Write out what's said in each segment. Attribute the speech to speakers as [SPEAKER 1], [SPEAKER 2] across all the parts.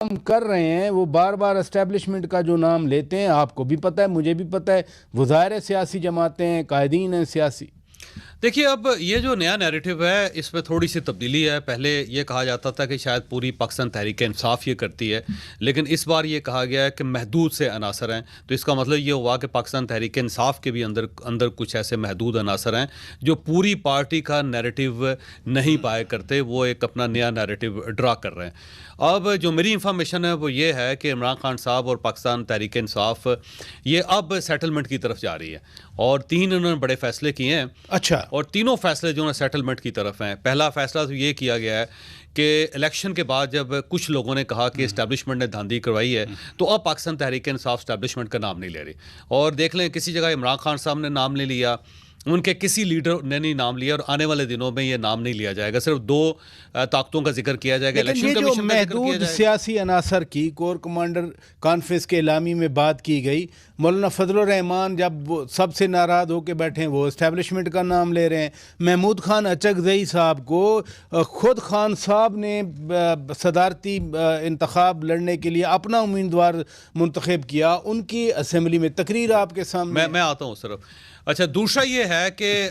[SPEAKER 1] کام کر رہے ہیں وہ بار بار اسٹیبلشمنٹ کا جو نام لیتے ہیں، آپ کو بھی پتہ ہے، مجھے بھی پتہ ہے، وہ ظاہر سیاسی جماعتیں ہیں، قائدین ہیں سیاسی.
[SPEAKER 2] دیکھیے اب یہ جو نیا نیریٹو ہے اس میں تھوڑی سی تبدیلی ہے. پہلے یہ کہا جاتا تھا کہ شاید پوری پاکستان تحریک انصاف یہ کرتی ہے، لیکن اس بار یہ کہا گیا ہے کہ محدود سے عناصر ہیں. تو اس کا مطلب یہ ہوا کہ پاکستان تحریک انصاف کے بھی اندر کچھ ایسے محدود عناصر ہیں جو پوری پارٹی کا نیریٹو نہیں پایا کرتے، وہ ایک اپنا نیا نیریٹو ڈرا کر رہے ہیں. اب جو میری انفارمیشن ہے وہ یہ ہے کہ عمران خان صاحب اور پاکستان تحریک انصاف یہ اب سیٹلمنٹ کی طرف جا رہی ہے، اور 3 انہوں نے بڑے فیصلے کیے ہیں.
[SPEAKER 1] اچھا.
[SPEAKER 2] اور تینوں فیصلے جو ہیں سیٹلمنٹ کی طرف ہیں. پہلا فیصلہ تو یہ کیا گیا ہے کہ الیکشن کے بعد جب کچھ لوگوں نے کہا کہ اسٹیبلشمنٹ نے دھاندلی کروائی ہے تو اب پاکستان تحریک انصاف اسٹیبلشمنٹ کا نام نہیں لے رہی. اور دیکھ لیں کسی جگہ عمران خان صاحب نے نام نہیں لیا، ان کے کسی لیڈر نے نہیں نام لیا، اور آنے والے دنوں میں یہ نام نہیں لیا جائے گا. صرف 2 طاقتوں کا ذکر کیا جائے گا.
[SPEAKER 1] لیکن یہ جو محدود سیاسی عناصر کی کور کمانڈر کانفرنس کے اعلامی میں بات کی گئی، مولانا فضل الرحمان جب وہ سب سے ناراض ہو کے بیٹھے ہیں وہ اسٹیبلشمنٹ کا نام لے رہے ہیں. محمود خان اچکزئی صاحب کو خود خان صاحب نے صدارتی انتخاب لڑنے کے لیے اپنا امیدوار منتخب کیا، ان کی اسمبلی میں تقریر آپ کے سامنے.
[SPEAKER 2] میں آتا ہوں صرف. اچھا، دوسرا یہ ہے کہ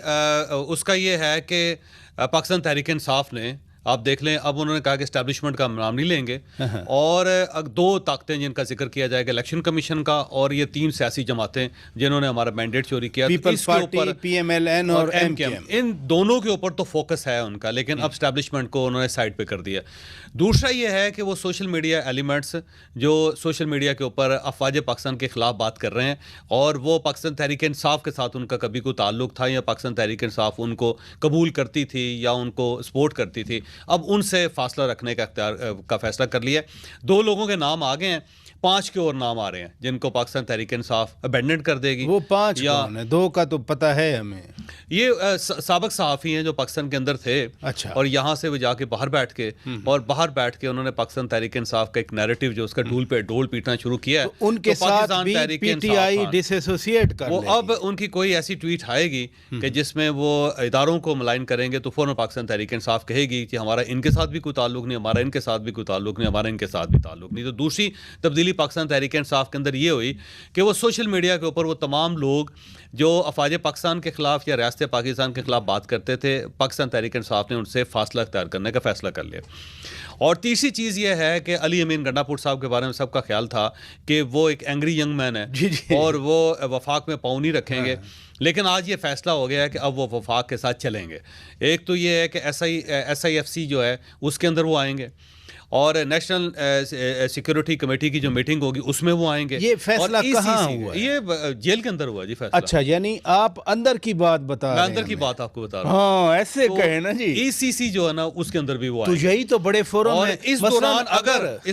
[SPEAKER 2] اس کا یہ ہے کہ پاکستان تحریک انصاف نے، آپ دیکھ لیں اب انہوں نے کہا کہ اسٹیبلشمنٹ کا نام نہیں لیں گے، اور 2 طاقتیں جن کا ذکر کیا جائے گا، الیکشن کمیشن کا اور یہ 3 سیاسی جماعتیں جنہوں نے ہمارا مینڈیٹ چوری کیا،
[SPEAKER 1] Peoples Party, P M L N اور ایم کے ایم،
[SPEAKER 2] ان دونوں کے اوپر تو فوکس ہے ان کا، لیکن اب اسٹیبلشمنٹ کو انہوں نے سائڈ پہ کر دیا. دوسرا یہ ہے کہ وہ سوشل میڈیا ایلیمنٹس جو سوشل میڈیا کے اوپر افواج پاکستان کے خلاف بات کر رہے ہیں، اور وہ پاکستان تحریک انصاف کے ساتھ ان کا کبھی کوئی تعلق تھا یا پاکستان تحریک انصاف ان کو قبول کرتی تھی یا ان کو سپورٹ کرتی تھی، اب ان سے فاصلہ رکھنے کا فیصلہ کر لیا. 2 لوگوں کے نام آگے ہیں، 5 کے اور نام آ رہے ہیں جن کو پاکستان تحریک انصاف ابینڈن کر دے گی.
[SPEAKER 1] وہ 5 کون ہیں؟ 2 کا تو پتہ ہے ہمیں.
[SPEAKER 2] یہ سابق صحافی ہیں جو پاکستان کے اندر تھے.
[SPEAKER 1] اچھا.
[SPEAKER 2] اور یہاں سے وہ جا کے باہر بیٹھ کے انہوں نے پاکستان تحریک انصاف کا ایک نیریٹو جو اس کا ڈول پیٹنا شروع کیا ہے،
[SPEAKER 1] ان کے ساتھ بھی P T I dish associate کر لے گی.
[SPEAKER 2] اب ان کی کوئی ایسی ٹویٹ آئے گی کہ جس میں وہ اداروں کو ملائن کریں گے تو فوراً پاکستان تحریک انصاف کہے گی کہ ہمارا ان کے ساتھ بھی کوئی تعلق نہیں، ہمارا ان کے ساتھ بھی کوئی تعلق نہیں، ہمارا ان کے ساتھ بھی تعلق نہیں. تو دوسری تبدیلی پاکستان تحریک انصاف کے اندر یہ ہوئی کہ وہ سوشل میڈیا کے اوپر وہ تمام لوگ جو افواج پاکستان کے خلاف یا ریاست پاکستان کے خلاف بات کرتے تھے، پاکستان تحریک انصاف نے ان سے فاصلہ اختیار کرنے کا فیصلہ کر لیا. اور تیسری چیز یہ ہے کہ علی امین گنڈا پور صاحب کے بارے میں سب کا خیال تھا کہ وہ ایک اینگری ینگ مین ہے اور وہ وفاق میں پاؤں نہیں رکھیں گے، لیکن آج یہ فیصلہ ہو گیا ہے کہ اب وہ وفاق کے ساتھ چلیں گے. ایک تو یہ ہے کہ ایس آئی ایف سی جو ہے اس کے اندر وہ آئیں گے، اور نیشنل سیکورٹی کمیٹی کی جو میٹنگ ہوگی اس میں وہ آئیں گے.
[SPEAKER 1] یہ فیصلہ کہاں ہوا؟
[SPEAKER 2] یہ جیل کے اندر ہوا جی فیصلہ.
[SPEAKER 1] اچھا، یعنی آپ اندر کی بات بتا رہے ہیں.
[SPEAKER 2] میں اندر کی بات آپ کو بتا رہا ہوں.
[SPEAKER 1] ہاں ایسے کہیں نا جی.
[SPEAKER 2] ای سی سی جو ہے نا اس کے اندر بھی وہ آئیں گے.
[SPEAKER 1] تو یہی تو بڑے فورم ہے.
[SPEAKER 2] اس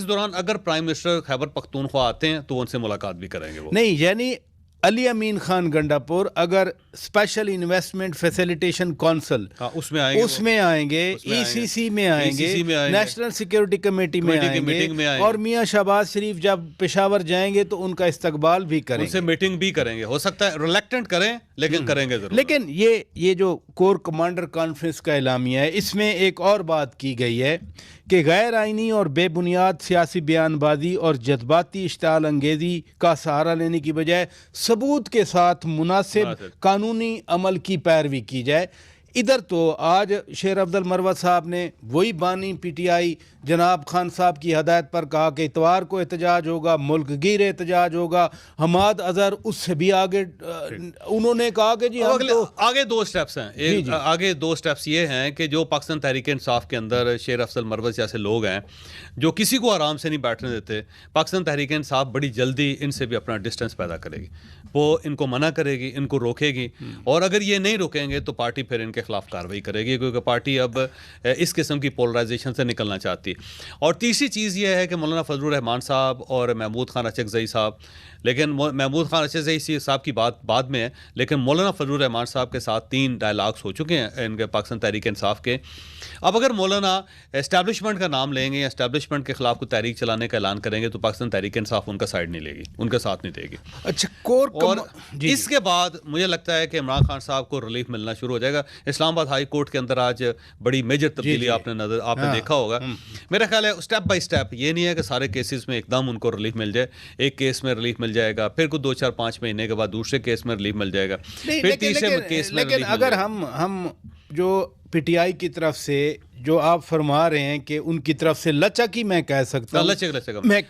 [SPEAKER 2] دوران اگر پرائم منسٹر خیبر پختونخوا آتے ہیں تو ان سے ملاقات بھی کریں گے وہ.
[SPEAKER 1] نہیں، یعنی علی امین خان گنڈاپور اگر اسپیشل انویسٹمنٹ فیسیلیٹیشن کونسل اس میں آئیں گے، ای سی سی میں آئیں گے، نیشنل سیکیورٹی کمیٹی میں آئیں گے، اور میاں شہباز شریف جب پشاور جائیں گے تو ان کا استقبال بھی کریں گے،
[SPEAKER 2] ان سے میٹنگ بھی کریں گے. ہو سکتا ہے ریلیکٹنٹ کریں لیکن کریں گے ضرور.
[SPEAKER 1] لیکن یہ جو کور کمانڈر کانفرنس کا اعلامیہ ہے اس میں ایک اور بات کی گئی ہے کہ غیر آئینی اور بے بنیاد سیاسی بیان بازی اور جذباتی اشتعال انگیزی کا سہارا لینے کی بجائے ثبوت کے ساتھ مناسب قانونی عمل کی پیروی کی جائے. ادھر تو آج شیر افضل مروت صاحب نے وہی بانی پی ٹی آئی جناب خان صاحب کی ہدایت پر کہا کہ اتوار کو احتجاج ہوگا، ملک گیر احتجاج ہوگا. حماد اظہر اس سے بھی آگے انہوں نے کہا کہ جی
[SPEAKER 2] آگے 2 سٹیپس ہیں. آگے 2 سٹیپس یہ ہیں کہ جو پاکستان تحریک انصاف کے اندر شیر افضل مروت جیسے لوگ ہیں جو کسی کو آرام سے نہیں بیٹھنے دیتے، پاکستان تحریک انصاف بڑی جلدی ان سے بھی اپنا ڈسٹینس پیدا کرے گی. وہ ان کو منع کرے گی، ان کو روکے گی، اور اگر یہ نہیں روکیں گے تو پارٹی پھر ان کے خلاف کارروائی کرے گی، کیونکہ پارٹی اب اس قسم کی پولرائزیشن سے نکلنا چاہتی ہے. اور تیسری چیز یہ ہے کہ مولانا فضل الرحمان صاحب اور محمود خان اچکزئی صاحب لیکن محمود خان اسی صاحب کی بات بعد میں ہے، لیکن مولانا فضل الرحمان صاحب کے ساتھ 3 ڈائلاگس ہو چکے ہیں ان کے پاکستان تحریک انصاف کے. اب اگر مولانا اسٹیبلشمنٹ کا نام لیں گے یا اسٹیبلشمنٹ کے خلاف کوئی تحریک چلانے کا اعلان کریں گے تو پاکستان تحریک انصاف ان کا سائڈ نہیں لے گی، ان کا ساتھ نہیں دے گی.
[SPEAKER 1] اچھا
[SPEAKER 2] اور اس کے بعد مجھے لگتا ہے کہ عمران خان صاحب کو ریلیف ملنا شروع ہو جائے گا. اسلام آباد ہائی کورٹ کے اندر آج بڑی میجر تبدیلی آپ نے دیکھا ہوگا. میرا خیال ہے اسٹیپ بائی اسٹیپ، یہ نہیں ہے کہ سارے کیسز میں ایک دم ان کو ریلیف مل جائے. ایک کیس میں ریلیف مل جائے گا، پھر کچھ 2-4-5 مہینے کے بعد دوسرے کیس میں ریلیف مل جائے گا، پھر تیسرے کیس میں
[SPEAKER 1] لیکن اگر ہم جو پی ٹی آئی کی طرف سے جو آپ فرما رہے ہیں کہ ان کی طرف سے لچک ہی میں کہہ سکتا ہوں، میں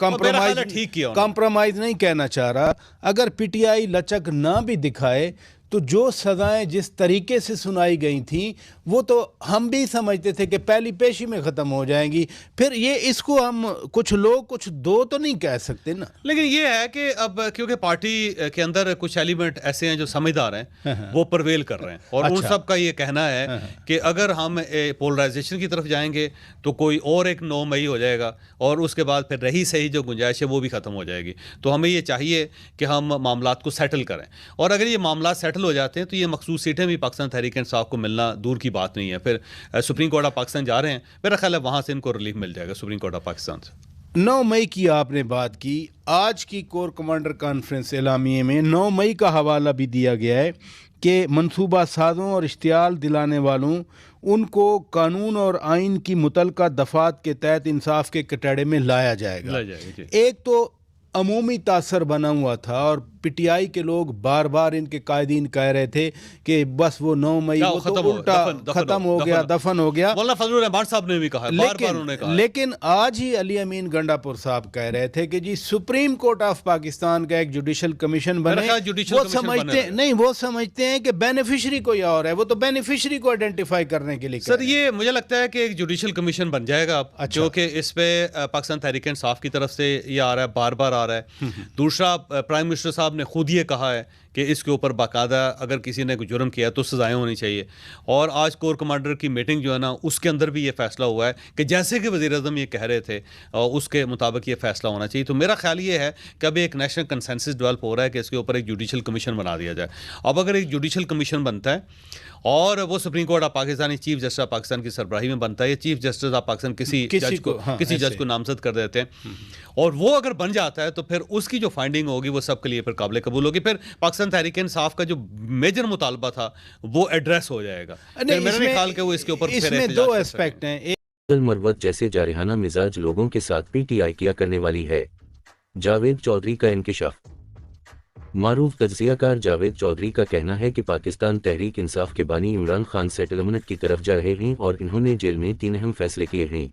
[SPEAKER 1] کمپرومائز نہیں کہنا چاہ رہا. اگر پی ٹی آئی لچک نہ بھی دکھائے تو جو سزائیں جس طریقے سے سنائی گئی تھیں وہ تو ہم بھی سمجھتے تھے کہ پہلی پیشی میں ختم ہو جائیں گی. پھر یہ اس کو ہم کچھ لوگ کچھ دو تو نہیں کہہ سکتے نا.
[SPEAKER 2] لیکن یہ ہے کہ اب کیونکہ پارٹی کے اندر کچھ ایلیمنٹ ایسے ہیں جو سمجھدار ہیں، وہ پرویل کر رہے ہیں، اور ان سب کا یہ کہنا ہے کہ اگر ہم پولرائزیشن کی طرف جائیں گے تو کوئی اور ایک 9 مئی ہو جائے گا، اور اس کے بعد پھر رہی صحیح جو گنجائش ہے وہ بھی ختم ہو جائے گی. تو ہمیں یہ چاہیے کہ ہم معاملات کو سیٹل کریں، اور اگر یہ معاملات سیٹل ہو جاتے ہیں تو یہ مخصوص سیٹیں بھی پاکستان تحریک انصاف کو ملنا دور کی بات نہیں ہے. پھر سپریم کورٹ آف پاکستان جا رہے ہیں، میرا خیال ہے وہاں سے ان کو ریلیف مل جائے گا سپریم کورٹ آف پاکستان سے.
[SPEAKER 1] 9 مئی کی آپ نے بات کی، آج کی کور کمانڈر کانفرنس اعلامیے میں 9 مئی کا حوالہ بھی دیا گیا ہے کہ منصوبہ سازوں اور اشتعال دلانے والوں ان کو قانون اور آئین کی متعلقہ دفعات کے تحت انصاف کے کٹڑے میں لایا جائے گا. ایک تو عمومی تاثر بنا ہوا تھا، اور پی ٹی آئی کے لوگ بار بار ان کے قائدین کہہ رہے تھے کہ بس وہ 9 مئی وہ تو الٹا ختم ہو گیا، دفن ہو گیا.
[SPEAKER 2] مولانا فضل الرحمان صاحب نے بھی کہا، بار بار انہوں نے کہا.
[SPEAKER 1] لیکن آج ہی علی امین گنڈا پور صاحب کہہ رہے تھے کہ جی سپریم کورٹ آف پاکستان کا ایک جوڈیشل کمیشن بنے. وہ سمجھتے ہیں کہ بینیفیشری کوئی اور ہے، وہ تو بینیفیشری کو آئیڈینٹیفائی کرنے کے لیے.
[SPEAKER 2] سر یہ مجھے لگتا ہے کہ ایک جوڈیشل کمیشن بن جائے گا جو کہ اس پہ پاکستان تحریک انصاف کی طرف سے یہ آ رہا ہے، بار بار آ رہا ہے. دوسرا، پرائم منسٹر صاحب نے خود یہ کہا ہے کہ اس کے اوپر باقاعدہ اگر کسی نے کوئی جرم کیا تو سزائیں ہونی چاہیے. اور آج کور کمانڈر کی میٹنگ جو ہے نا، اس کے اندر بھی یہ فیصلہ ہوا ہے کہ جیسے کہ وزیر اعظم یہ کہہ رہے تھے اس کے مطابق یہ فیصلہ ہونا چاہیے. تو میرا خیال یہ ہے کہ ابھی ایک نیشنل کنسنسس ڈیولپ ہو رہا ہے کہ اس کے اوپر ایک جوڈیشل کمیشن بنا دیا جائے. اب اگر ایک جوڈیشل کمیشن بنتا ہے اور وہ supreme court of Pakistan chief justice of Pakistan کی سربراہی میں بنتا ہے، یا چیف جسٹس آف پاکستان کسی جج کو نامزد کر دیتے ہیں، اور وہ اگر بن جاتا ہے تو پھر اس کی جو فائنڈنگ ہوگی وہ سب کے لیے پھر قابل قبول ہوگی. پھر پاکستان تحریک انصاف کا جو میجر مطالبہ تھا وہ ایڈریس ہو جائے گا. میرا نہیں خیال کہ وہ اس کے اوپر
[SPEAKER 1] اس میں 2 اسپیکٹ ہیں.
[SPEAKER 3] مروت جیسے جارحانہ مزاج لوگوں کے ساتھ پی ٹی آئی کیا کرنے والی ہے. جاوید چودھری کا انکشاف. معروف تجزیہ کار جاوید چودھری کا کہنا ہے کہ پاکستان تحریک انصاف کے بانی عمران خان سیٹلمنٹ کی طرف جا رہے ہیں اور انہوں نے جیل میں 3 اہم فیصلے کیے ہیں.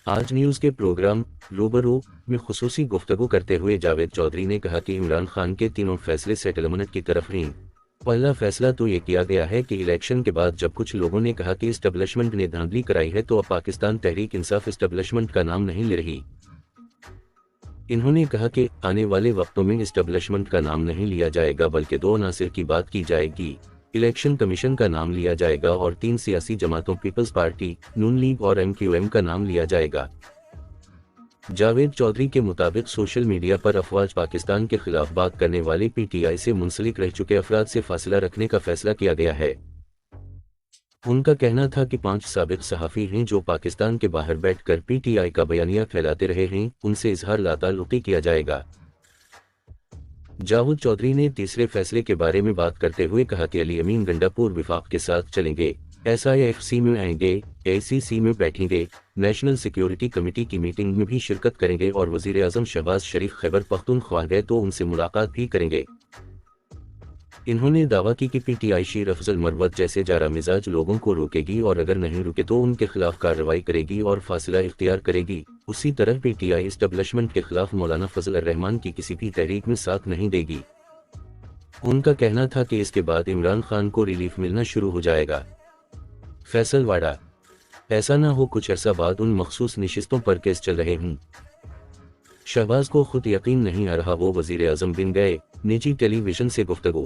[SPEAKER 3] آج نیوز کے پروگرام روبرو میں خصوصی گفتگو کرتے ہوئے جاوید چودھری نے کہا کہ عمران خان کے 3 فیصلے سیٹلمنٹ کی طرف ہیں. پہلا فیصلہ تو یہ کیا گیا ہے کہ الیکشن کے بعد جب کچھ لوگوں نے کہا کہ اسٹیبلشمنٹ نے دھاندلی کرائی ہے تو اب پاکستان تحریک انصاف اسٹیبلشمنٹ کا نام نہیں لے رہی. انہوں نے کہا کہ آنے والے وقتوں میں اسٹیبلشمنٹ کا نام نہیں لیا جائے گا بلکہ 2 عناصر کی بات کی جائے گی. الیکشن کمیشن کا نام لیا جائے گا اور 3 سیاسی جماعتوں پیپلز پارٹی، نون لیگ اور MQM کا نام لیا جائے گا. جاوید چودھری کے مطابق سوشل میڈیا پر افواج پاکستان کے خلاف بات کرنے والے پی ٹی آئی سے منسلک رہ چکے افراد سے فاصلہ رکھنے کا فیصلہ کیا گیا ہے. ان کا کہنا تھا کہ 5 سابق صحافی ہیں جو پاکستان کے باہر بیٹھ کر پی ٹی آئی کا بیانیہ پھیلاتے رہے ہیں، ان سے اظہار لا تعلقی کیا جائے گا. جاوید چودھری نے تیسرے فیصلے کے بارے میں بات کرتے ہوئے کہا کہ علی امین گنڈا پور وفاق کے ساتھ چلیں گے، SIFC میں آئیں گے، ACC میں بیٹھیں گے، نیشنل سیکیورٹی کمیٹی کی میٹنگ میں بھی شرکت کریں گے اور وزیر اعظم شہباز شریف خیبر پختونخوا گئے تو ان سے ملاقات بھی کریں گے. انہوں نے دعویٰ کی کہ پی ٹی آئی شیر افضل مروت جیسے جارا مزاج لوگوں کو روکے گی اور اگر نہیں رکے تو ان کے خلاف کارروائی کرے گی اور فاصلہ اختیار کرے گی. اسی طرح پی ٹی آئی اسٹیبلشمنٹ کے خلاف مولانا فضل الرحمان کی کسی بھی تحریک میں ساتھ نہیں دے گی. ان کا کہنا تھا کہ اس کے بعد عمران خان کو ریلیف ملنا شروع ہو جائے گا. فیصل واڑہ. ایسا نہ ہو کچھ عرصہ بعد ان مخصوص نشستوں پر کیس چل رہے ہوں. شہباز کو خود یقین نہیں آ رہا وہ وزیر اعظم بن گئے، نجی ٹیلی ویژن سے گفتگو.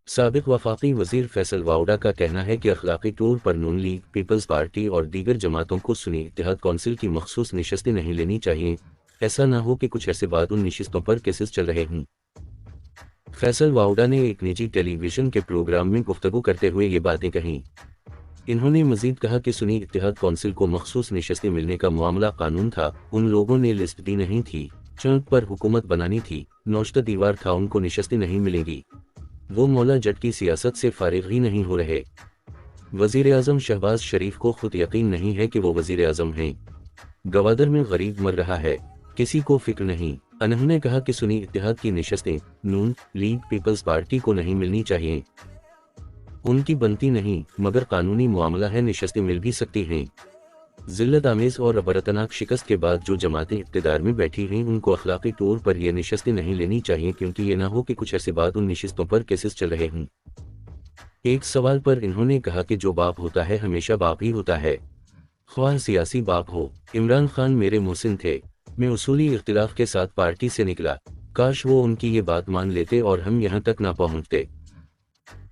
[SPEAKER 3] سابق وفاقی وزیر فیصل واؤڈا کا کہنا ہے کہ اخلاقی طور پر نون لیگ، پیپلز پارٹی اور دیگر جماعتوں کو سنی اتحاد کونسل کی مخصوص نشستیں نہیں لینی چاہیے. ایسا نہ ہو کہ کچھ عرصے بعد ان نشستوں پر کیسز چل رہے ہوں۔ فیصل واؤڈا نے ایک نجی ٹیلی ویژن کے پروگرام میں گفتگو کرتے ہوئے یہ باتیں کہیں۔ انہوں نے مزید کہا کہ سنی اتحاد کونسل کو مخصوص نشستیں ملنے کا معاملہ قانون تھا، ان لوگوں نے لسٹ دی نہیں تھی، چونک پر حکومت بنانی تھی، نوشتہ دیوار تھا، ان کو نشستیں نہیں ملیں گی۔ وہ مولا جٹ کی سیاست سے فارغ ہی نہیں ہو رہے۔ وزیر اعظم شہباز شریف کو خود یقین نہیں ہے کہ وہ وزیر اعظم ہیں۔ گوادر میں غریب مر رہا ہے، کسی کو فکر نہیں۔ انہوں نے کہا کہ سنی اتحاد کی نشستیں نون لیگ پیپلز پارٹی کو نہیں ملنی چاہیے، ان کی بنتی نہیں، مگر قانونی معاملہ ہے، نشستیں مل بھی سکتی ہیں۔ ذلت آمیز اور عبرتناک شکست کے بعد جو جماعتیں اقتدار میں بیٹھی ہیں ان کو اخلاقی طور پر یہ نشستیں نہیں لینی چاہیے، کیونکہ یہ نہ ہو کہ کچھ عرصے بعد ان نشستوں پر کیسز چل رہے ہوں۔ ایک سوال پر انہوں نے کہا کہ جو باپ ہوتا ہے ہمیشہ باپ ہی ہوتا ہے، خواہ سیاسی باپ ہو۔ عمران خان میرے محسن تھے، میں اصولی اختلاف کے ساتھ پارٹی سے نکلا، کاش وہ ان کی یہ بات مان لیتے اور ہم یہاں تک نہ پہنچتے۔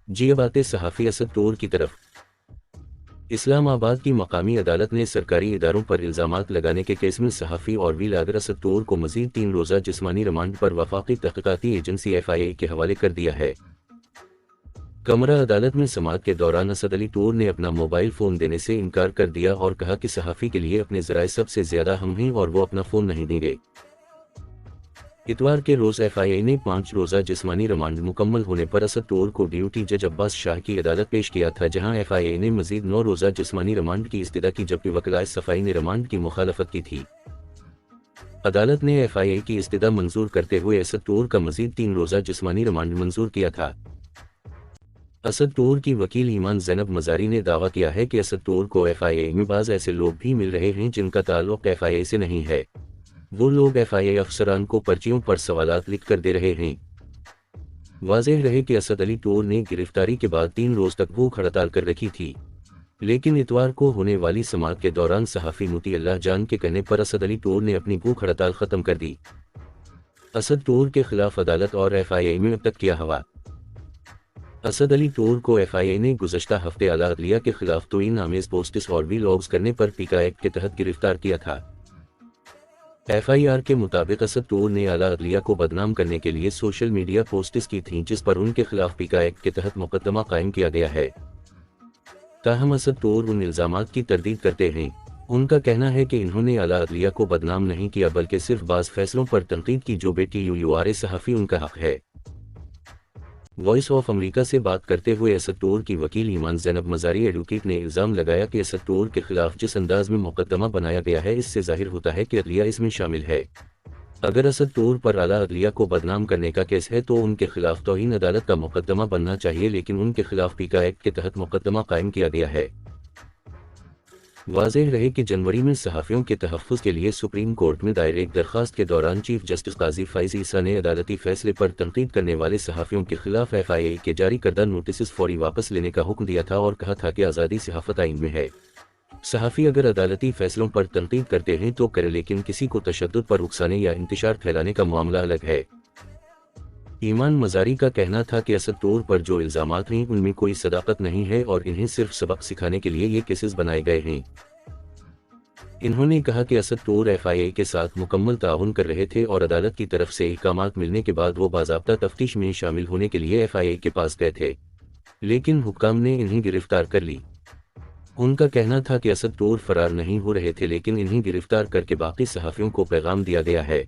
[SPEAKER 3] جی اب آتے صحافی اسد ٹور کی طرف۔ اسلام آباد کی مقامی عدالت نے سرکاری اداروں پر الزامات لگانے کے کیس میں صحافی اور ویلاگر اسد ٹور کو مزید 3 روزہ جسمانی ریمانڈ پر وفاقی تحقیقاتی ایجنسی FIA کے حوالے کر دیا ہے۔ کمرہ عدالت میں سماعت کے دوران اسد علی ٹور نے اپنا موبائل فون دینے سے انکار کر دیا اور کہا کہ صحافی کے لیے اپنے ذرائع سب سے زیادہ اہم ہیں اور وہ اپنا فون نہیں دیں گے۔ اتوار کے روز FIA نے 5 روزہ جسمانی ریمانڈ مکمل ہونے پر اسد ٹور کو ڈیوٹی جج عباس شاہ کی عدالت پیش کیا تھا، جہاں FIA نے مزید 9 روزہ جسمانی ریمانڈ کی استدعا کی، جبکہ وکلائے صفائی نے ریمانڈ کی مخالفت کی تھی۔ عدالت نے FIA کی استدعا منظور کرتے ہوئے اسد ٹور کا مزید 3 روزہ جسمانی ریمانڈ منظور کیا تھا۔ اسد ٹور کی وکیل ایمان زینب مزاری نے دعویٰ کیا ہے کہ اسد ٹور کو FIA میں بعض ایسے لوگ بھی مل رہے ہیں جن کا تعلق FIA سے نہیں ہے، وہ لوگ FIA افسران کو پرچیوں پر سوالات لکھ کر دے رہے ہیں۔ واضح رہے کہ اسد علی ٹور نے گرفتاری کے بعد 3 روز تک بھوک ہڑتال کر رکھی تھی، لیکن اتوار کو ہونے والی سماعت کے دوران صحافی مطیع اللہ جان کے کہنے پر اسد علی ٹور نے اپنی بھوک ہڑتال ختم کر دی۔ اسد ٹور کے خلاف عدالت اور FIA میں اب تک کیا ہوا؟ اسد علی ٹور کو FIA نے گزشتہ ہفتے اعلیٰ عدلیہ کے خلاف توہین آمیز پوسٹس اور ویلاگز کرنے پر پیکا ایکٹ کے تحت گرفتار کیا تھا۔ FIR کے مطابق اسد ٹور نے اعلیٰ عدلیہ کو بدنام کرنے کے لیے سوشل میڈیا پوسٹس کی تھیں جس پر ان کے خلاف پیکا ایکٹ کے تحت مقدمہ قائم کیا گیا ہے۔ تاہم اسد ٹور ان الزامات کی تردید کرتے ہیں۔ ان کا کہنا ہے کہ انہوں نے اعلیٰ عدلیہ کو بدنام نہیں کیا بلکہ صرف بعض فیصلوں پر تنقید کی جو BTUUR صحافی ان کا حق ہے۔ وائس آف امریکہ سے بات کرتے ہوئے اسد ٹور کی وکیل ایمان زینب مزاری ایڈوکیٹ نے الزام لگایا کہ اسد ٹور کے خلاف جس انداز میں مقدمہ بنایا گیا ہے اس سے ظاہر ہوتا ہے کہ عدلیہ اس میں شامل ہے۔ اگر اسد ٹور پر اعلیٰ عدلیہ کو بدنام کرنے کا کیس ہے تو ان کے خلاف توہین عدالت کا مقدمہ بننا چاہیے، لیکن ان کے خلاف پیکا ایکٹ کے تحت مقدمہ قائم کیا گیا ہے۔ واضح رہے کہ جنوری میں صحافیوں کے تحفظ کے لیے سپریم کورٹ میں دائر ایک درخواست کے دوران چیف جسٹس قاضی فائز عیسیٰ نے عدالتی فیصلے پر تنقید کرنے والے صحافیوں کے خلاف FIA کے جاری کردہ نوٹسز فوری واپس لینے کا حکم دیا تھا اور کہا تھا کہ آزادی صحافت آئین میں ہے، صحافی اگر عدالتی فیصلوں پر تنقید کرتے ہیں تو کرے، لیکن کسی کو تشدد پر اکسانے یا انتشار پھیلانے کا معاملہ الگ ہے۔ ایمان مزاری کا کہنا تھا کہ اسد ٹور پر جو الزامات ہیں ان میں کوئی صداقت نہیں ہے اور انہیں صرف سبق سکھانے کے لیے یہ کیسز بنائے گئے ہیں۔ انہوں نے کہا کہ اسد ٹور FIA کے ساتھ مکمل تعاون کر رہے تھے اور عدالت کی طرف سے احکامات ملنے کے بعد وہ باضابطہ تفتیش میں شامل ہونے کے لیے FIA کے پاس گئے تھے، لیکن حکام نے انہیں گرفتار کر لی۔ ان کا کہنا تھا کہ اسد ٹور فرار نہیں ہو رہے تھے لیکن انہیں گرفتار کر کے باقی صحافیوں کو پیغام دیا گیا ہے۔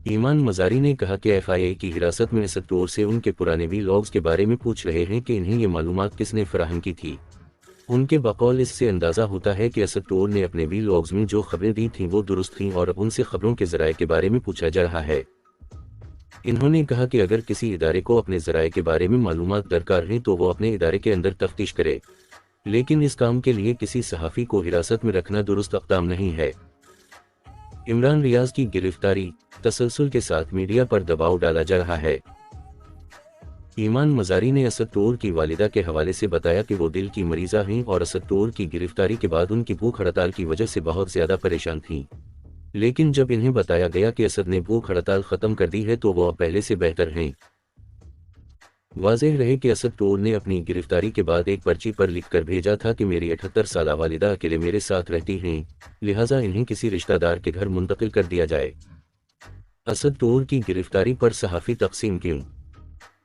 [SPEAKER 3] ایمان مزاری نے کہا کہ FIA کی حراست میں اسد ٹور سے ان کے پرانے ویلاگز کے بارے میں پوچھ رہے ہیں کہ انہیں یہ معلومات کس نے فراہم کی تھی۔ ان کے بقول اس سے اندازہ ہوتا ہے کہ اسد ٹور نے اپنے ویلاگز میں جو خبریں دی تھیں وہ درست تھیں اور اب ان سے خبروں کے ذرائع کے بارے میں پوچھا جا رہا ہے۔ انہوں نے کہا کہ اگر کسی ادارے کو اپنے ذرائع کے بارے میں معلومات درکار ہیں تو وہ اپنے ادارے کے اندر تفتیش کرے، لیکن اس کام کے لیے کسی صحافی کو حراست میں رکھنا درست اقدام نہیں ہے۔ عمران ریاض کی گرفتاری، تسلسل کے ساتھ میڈیا پر دباؤ ڈالا جا رہا ہے۔ ایمان مزاری نے اسد ٹور کی والدہ کے حوالے سے بتایا کہ وہ دل کی مریضہ ہیں اور اسد ٹور کی گرفتاری کے بعد ان کی بھوک ہڑتال کی وجہ سے بہت زیادہ پریشان تھیں، لیکن جب انہیں بتایا گیا کہ اسد نے بھوک ہڑتال ختم کر دی ہے تو وہ اب پہلے سے بہتر ہیں۔ واضح رہے کہ اسد ٹور نے اپنی گرفتاری کے بعد ایک پرچی پر لکھ کر بھیجا تھا کہ میری 78 سالہ والدہ اکیلے میرے ساتھ رہتی ہیں، لہٰذا انہیں کسی رشتہ دار کے گھر منتقل کر دیا جائے۔ اسد ٹور کی گرفتاری پر صحافی تقسیم کیوں؟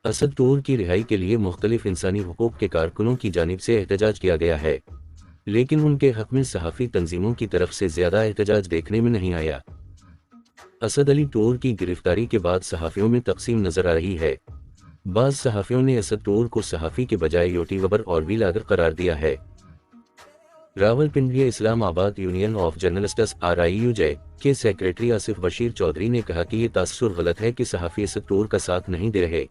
[SPEAKER 3] اسد ٹور کی رہائی کے لیے مختلف انسانی حقوق کے کارکنوں کی جانب سے احتجاج کیا گیا ہے، لیکن ان کے حق میں صحافی تنظیموں کی طرف سے زیادہ احتجاج دیکھنے میں نہیں آیا۔ اسد علی ٹور کی گرفتاری کے بعد صحافیوں میں تقسیم نظر آ رہی ہے۔ بعض صحافیوں نے اسد ٹور کو صحافی کے بجائے یوٹیوبر اور ویلاگر قرار دیا ہے۔ راولپنڈی اسلام آباد یونین آف جرنلسٹس RIUJ کے سیکریٹری آصف بشیر چودھری نے کہا کہ یہ تاثر غلط ہے کہ صحافی اسد ٹور کا ساتھ نہیں دے رہے۔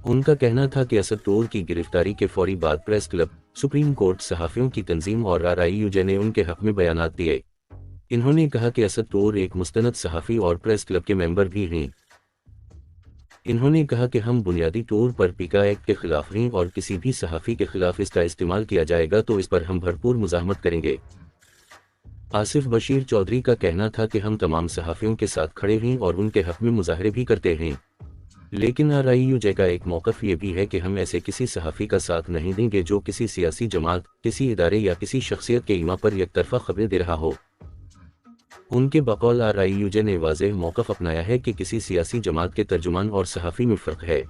[SPEAKER 3] ان کا کہنا تھا کہ اسد ٹور کی گرفتاری کے فوری بعد پریس کلب، سپریم کورٹ، صحافیوں کی تنظیم اور RIUJ نے ان کے حق میں بیانات دیے۔ انہوں نے کہا کہ اسد ٹور ایک مستند صحافی اور پریس کلب کے ممبر بھی ہیں۔ انہوں نے کہا کہ ہم بنیادی طور پر پیکا ایکٹ کے خلاف ہیں اور کسی بھی صحافی کے خلاف اس کا استعمال کیا جائے گا تو اس پر ہم بھرپور مزاحمت کریں گے۔ آصف بشیر چودھری کا کہنا تھا کہ ہم تمام صحافیوں کے ساتھ کھڑے ہیں اور ان کے حق میں مظاہرے بھی کرتے ہیں، لیکن RIUJ کا ایک موقف یہ بھی ہے کہ ہم ایسے کسی صحافی کا ساتھ نہیں دیں گے جو کسی سیاسی جماعت، کسی ادارے یا کسی شخصیت کے ایما پر یک طرفہ خبریں دے رہا ہو۔ ان کے بقول RIUJ نے واضح موقف اپنایا ہے کہ کسی سیاسی جماعت کے ترجمان اور صحافی میں فرق ہے۔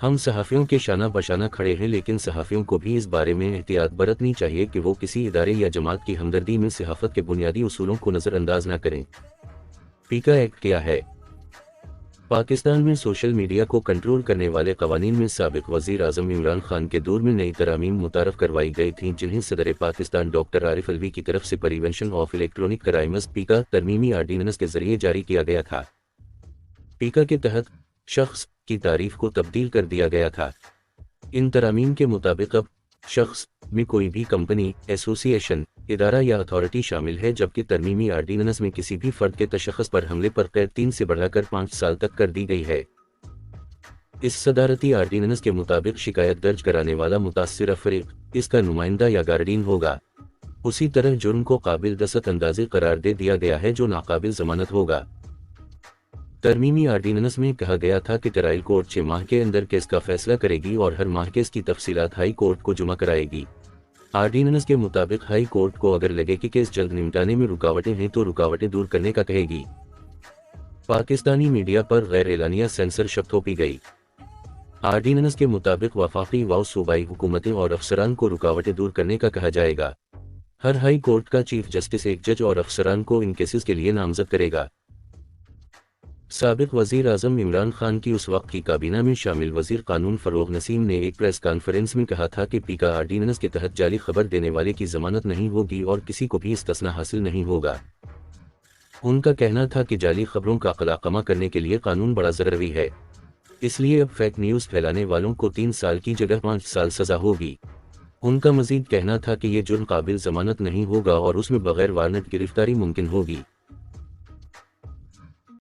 [SPEAKER 3] ہم صحافیوں کے شانہ بشانہ کھڑے ہیں، لیکن صحافیوں کو بھی اس بارے میں احتیاط برتنی چاہیے کہ وہ کسی ادارے یا جماعت کی ہمدردی میں صحافت کے بنیادی اصولوں کو نظر انداز نہ کریں۔ پیکا ایکٹ کیا ہے؟ پاکستان میں سوشل میڈیا کو کنٹرول کرنے والے قوانین میں سابق وزیر اعظم عمران خان کے دور میں نئی ترامیم متعارف کروائی گئی تھیں، جنہیں صدر پاکستان ڈاکٹر عارف الوی کی طرف سے prevention of electronic crimes PECA ترمیمی آرڈیننس کے ذریعے جاری کیا گیا تھا۔ پیکا کے تحت شخص کی تعریف کو تبدیل کر دیا گیا تھا۔ ان ترامیم کے مطابق اب شخص میں کوئی بھی کمپنی، ایسوسی ایشن، ادارہ یا اتھارٹی شامل ہے، جبکہ ترمیمی آرڈیننس میں کسی بھی فرد کے تشخص پر حملے پر قید 3 سے بڑھا کر 5 سال تک کر دی گئی ہے۔ اس صدارتی آرڈیننس کے مطابق شکایت درج کرانے والا متاثرہ فریق اس کا نمائندہ یا گارڈین ہوگا۔ اسی طرح جرم کو قابل دست اندازی قرار دے دیا گیا ہے جو ناقابل ضمانت ہوگا۔ ترمیمی آرڈیننس میں کہا گیا تھا کہ ٹرائل کورٹ 6 ماہ کے اندر کیس کا فیصلہ کرے گی اور ہر ماہ کیس کی تفصیلات ہائی کورٹ کو جمع کرائے گی۔ آرڈیننس کے مطابق ہائی کورٹ کو اگر لگے کہ کیس جلد نمٹانے میں رکاوٹیں ہیں تو رکاوٹیں دور کرنے کا کہے گی۔ پاکستانی میڈیا پر غیر اعلانیہ سینسرشپ تھوپی گئی۔ آرڈیننس کے مطابق وفاقی و صوبائی حکومتیں اور افسران کو رکاوٹیں دور کرنے کا کہا جائے گا۔ ہر ہائی کورٹ کا چیف جسٹس ایک جج اور افسران کو ان کیسز کے لیے نامزد کرے گا۔ سابق وزیر اعظم عمران خان کی اس وقت کی کابینہ میں شامل وزیر قانون فروغ نسیم نے ایک پریس کانفرنس میں کہا تھا کہ پیکا آرڈیننس کے تحت جعلی خبر دینے والے کی ضمانت نہیں ہوگی اور کسی کو بھی استثناء حاصل نہیں ہوگا۔ ان کا کہنا تھا کہ جعلی خبروں کا قلاقمہ کرنے کے لیے قانون بڑا ضروری ہے، اس لیے اب فیک نیوز پھیلانے والوں کو 3 سال کی جگہ 5 سال سزا ہوگی۔ ان کا مزید کہنا تھا کہ یہ جرم قابل ضمانت نہیں ہوگا اور اس میں بغیر وارنٹ گرفتاری ممکن ہوگی۔